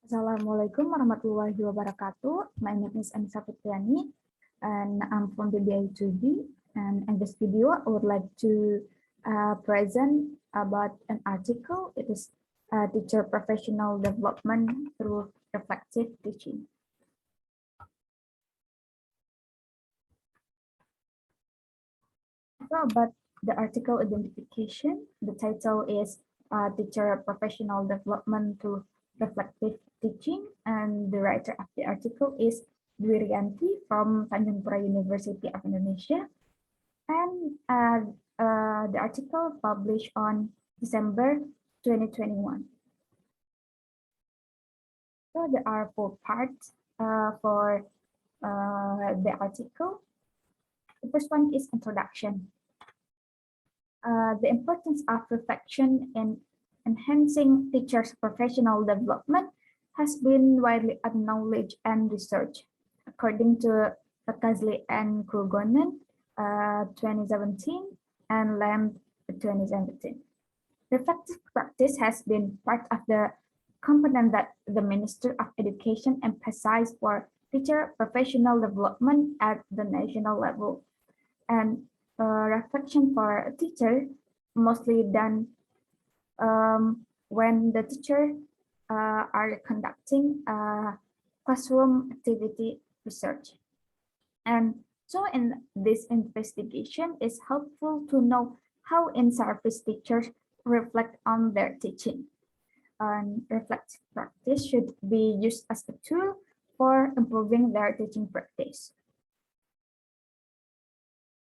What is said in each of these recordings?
Assalamualaikum warahmatullahi wabarakatuh. My name is Annisa Fitriani and I'm from the BI2B. And in this video, I would like to present about an article. It is Teacher Professional Development Through Reflective Teaching. So about the article identification, the title is Teacher Professional Development Through Reflective Teaching, and the writer of the article is Dwi Rianti from Tanjung Pura University of Indonesia, and the article published on December 2021. So there are 4 parts for the article. The first one is introduction. The importance of reflection in enhancing teachers' professional development has been widely acknowledged and researched. According to Pakasley and Krugonen, 2017, and Lamb, 2017. Reflective practice has been part of the component that the Minister of Education emphasized for teacher professional development at the national level. And reflection for a teacher mostly done when the teacher are conducting classroom activity research. And so in this investigation is helpful to know how in-service teachers reflect on their teaching. And reflective practice should be used as a tool for improving their teaching practice.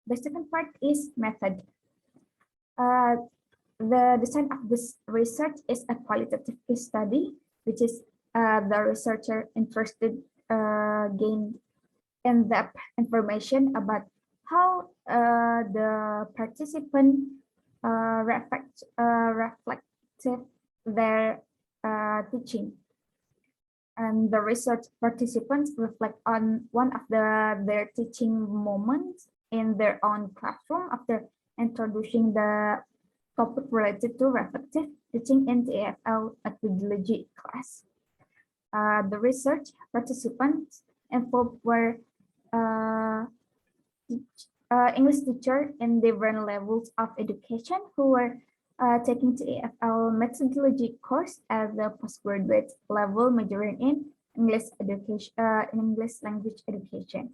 The second part is method. The design of this research is a qualitative case study, which is the researcher interested gained in-depth information about how the participant reflected their teaching. And the research participants reflect on one of their teaching moments in their own classroom after introducing the topic related to reflective teaching in TEFL methodology class. The research participants involved were English teachers in different levels of education who were taking TEFL methodology course at the postgraduate level, majoring in English education, English language education.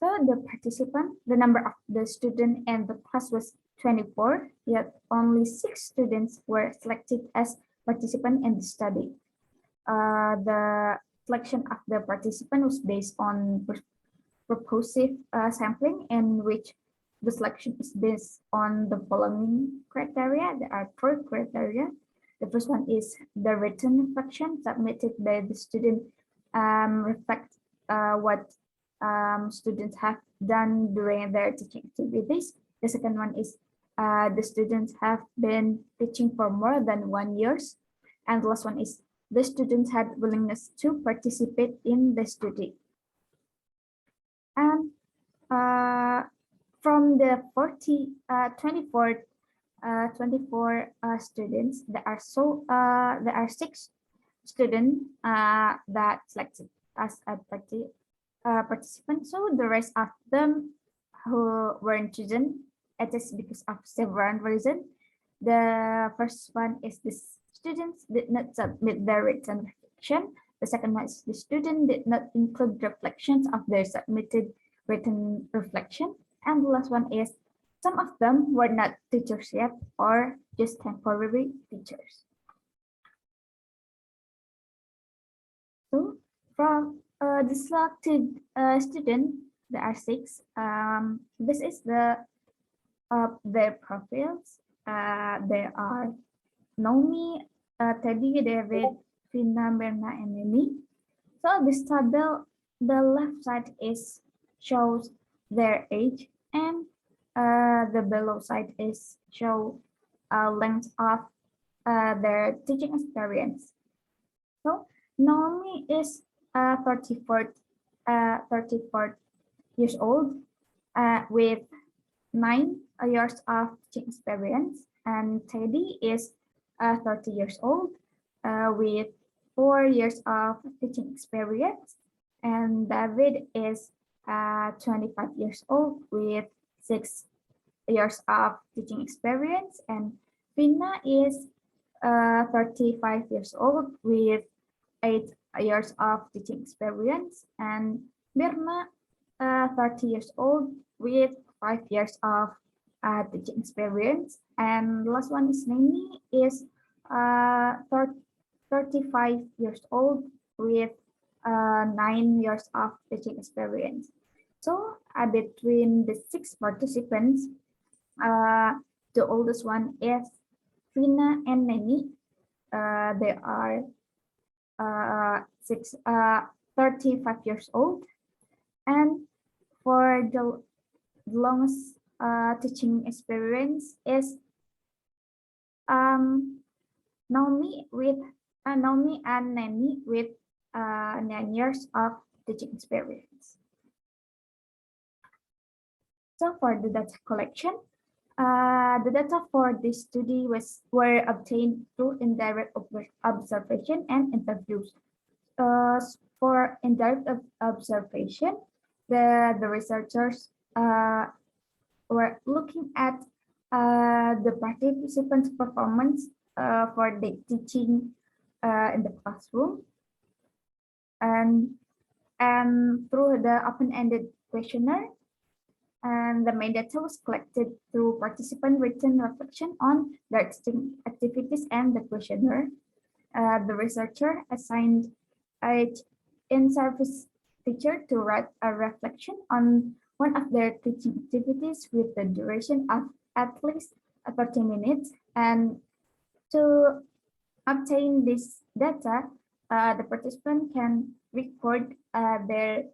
So the number of the students in the class was 24, yet only 6 students were selected as participants in the study. The selection of the participant was based on purposive sampling, in which the selection is based on the following criteria. There are 4 criteria. The first one is the written reflection submitted by the student reflect what students have done during their teaching activities. The second one is the students have been teaching for more than 1 year. And the last one is the students had willingness to participate in the study. And from the 24 students, there are 6 students that selected as a participant. So the rest of them who weren't chosen, it is because of several reasons. The first one is the students did not submit their written reflection. The second one is the student did not include reflections of their submitted written reflection. And the last one is some of them were not teachers yet or just temporary teachers. So from the selected student, there are 6. This is their profiles. There are Naomi, Teddy, David, Vina, Berna, and Mimi. So this table, the left side shows their age, and the below side show length of their teaching experience. So Naomi is 34 years old with 9 years of teaching experience, and Teddy is 30 years old with 4 years of teaching experience, and David is 25 years old with 6 years of teaching experience, and Vina is 35 years old with 8 years of teaching experience, and Mirna, 30 years old with 5 years of teaching experience, and last one is Neni is 35 years old with 9 years of teaching experience. So between the 6 participants, the oldest one is Vina and Neni. They are 35 years old, and for the longest teaching experience is Naomi and Neni with 9 years of teaching experience. So for the data collection, the data for this study were obtained through indirect observation and interviews. For indirect observation, the researchers were looking at the participants' performance for the teaching in the classroom, and through the open-ended questionnaire. And the main data was collected through participant written reflection on their teaching activities and the questionnaire. The researcher assigned each in-service teacher to write a reflection on one of their teaching activities with the duration of at least 30 minutes. And to obtain this data, the participant can record their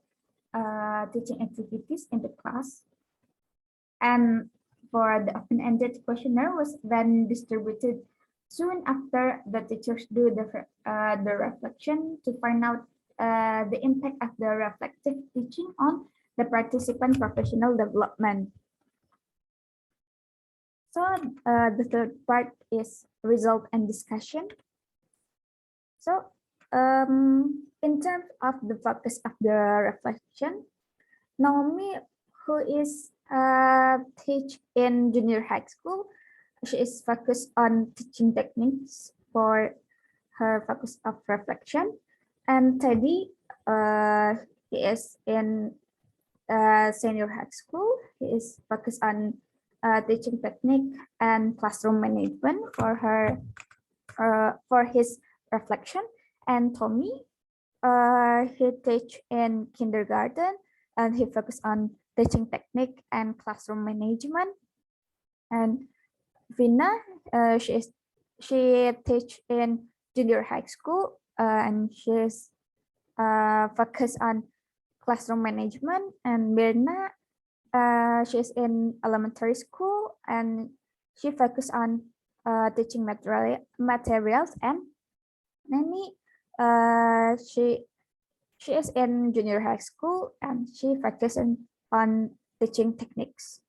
teaching activities in the class. And for the open-ended questionnaire was then distributed soon after the teachers do the reflection to find out the impact of the reflective teaching on the participant professional development. So the third part is result and discussion. So in terms of the focus of the reflection, Naomi, who is teach in junior high school, she is focused on teaching techniques for her focus of reflection. And Teddy, he is in senior high school. He is focused on teaching technique and classroom management for his reflection. And Tommy, he teach in kindergarten, and he focused on teaching technique and classroom management. And Vina, she teach in junior high school, and she's focused on classroom management. And Mirna, she's in elementary school, and she focused on teaching materials. And Nani, she is in junior high school, and she focuses on teaching techniques.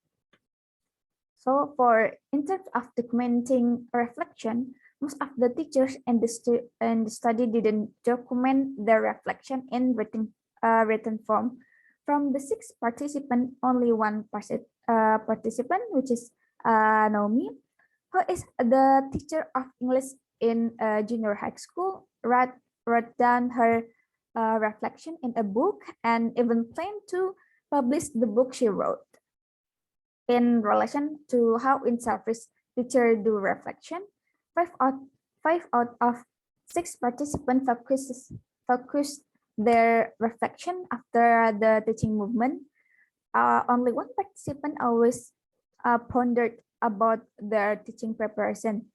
So in terms of documenting reflection, most of the teachers in the study didn't document their reflection in written form. From the 6 participants, only one participant, which is Naomi, who is the teacher of English in junior high school, wrote down her reflection in a book and even planned to publish the book she wrote. In relation to how in-service teacher do reflection, 5 out of 6 participants focused their reflection after the teaching movement. Only one participant always pondered about their teaching preparation.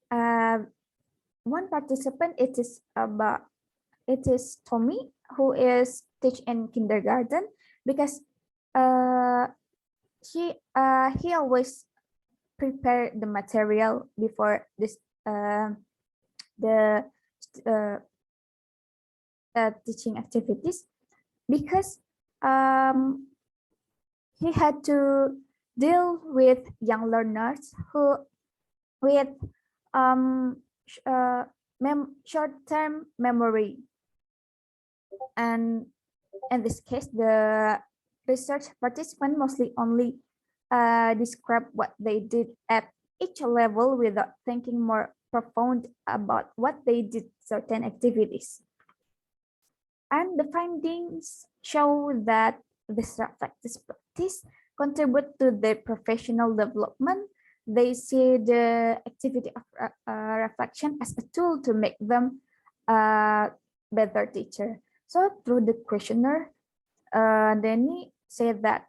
One participant it is Tommy, who is teach in kindergarten, because he always prepare the material before this the teaching activities, because he had to deal with young learners who with short-term memory. And in this case, the research participant mostly only describe what they did at each level without thinking more profound about what they did certain activities. And the findings show that this reflective practice contribute to their professional development. They see the activity of reflection as a tool to make them a better teacher. So through the questionnaire, Danny said that,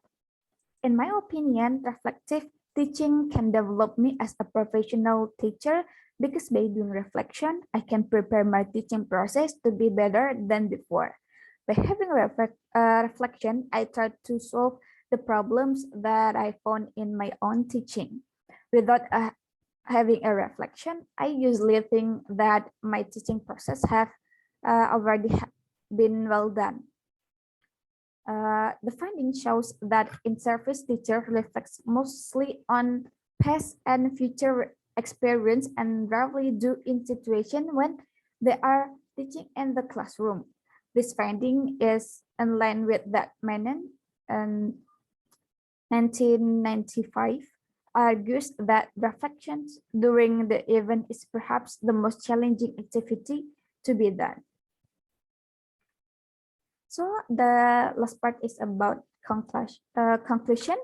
in my opinion, reflective teaching can develop me as a professional teacher because by doing reflection, I can prepare my teaching process to be better than before. By having reflection, I try to solve the problems that I found in my own teaching. Without having a reflection, I usually think that my teaching process have already been well done. The finding shows that in-service teacher reflects mostly on past and future experience and rarely do in situation when they are teaching in the classroom. This finding is in line with that Menon in 1995 argues that reflections during the event is perhaps the most challenging activity to be done. So the last part is about conclusion.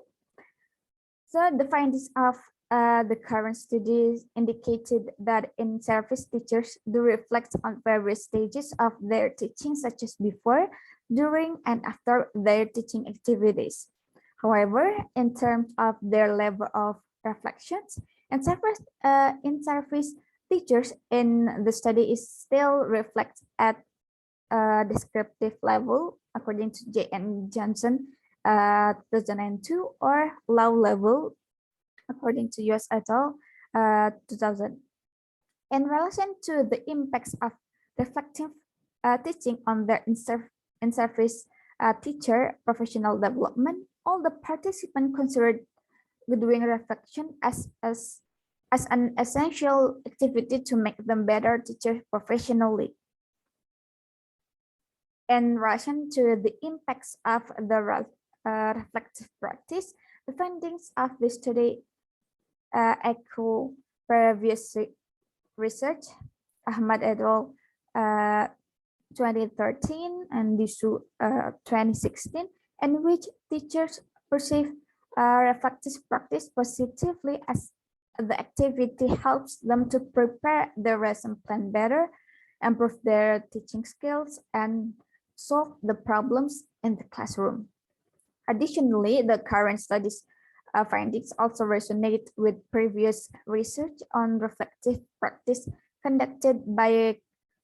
So the findings of the current studies indicated that in-service teachers do reflect on various stages of their teaching, such as before, during, and after their teaching activities. However, in terms of their level of reflections, in-service teachers in the study is still reflect at descriptive level, according to J. N. Johnson, 2002, or low level, according to US et al. 2000. In relation to the impacts of reflective teaching on their in-service teacher professional development, all the participants considered doing reflection as an essential activity to make them better teachers professionally. In relation to the impacts of the reflective practice, the findings of the study echo previous research, Ahmad et al. 2013 and Disu 2016, in which teachers perceive reflective practice positively as the activity helps them to prepare their lesson plan better, improve their teaching skills, and solve the problems in the classroom. Additionally, the current studies findings also resonate with previous research on reflective practice conducted by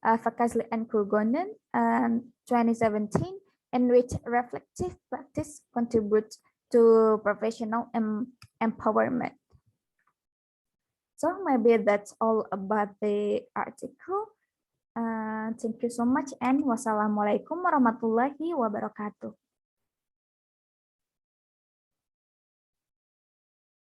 Fakazli and Kurgonen in 2017, in which reflective practice contributes to professional empowerment. So maybe that's all about the article. Thank you so much, and wassalamualaikum warahmatullahi wabarakatuh.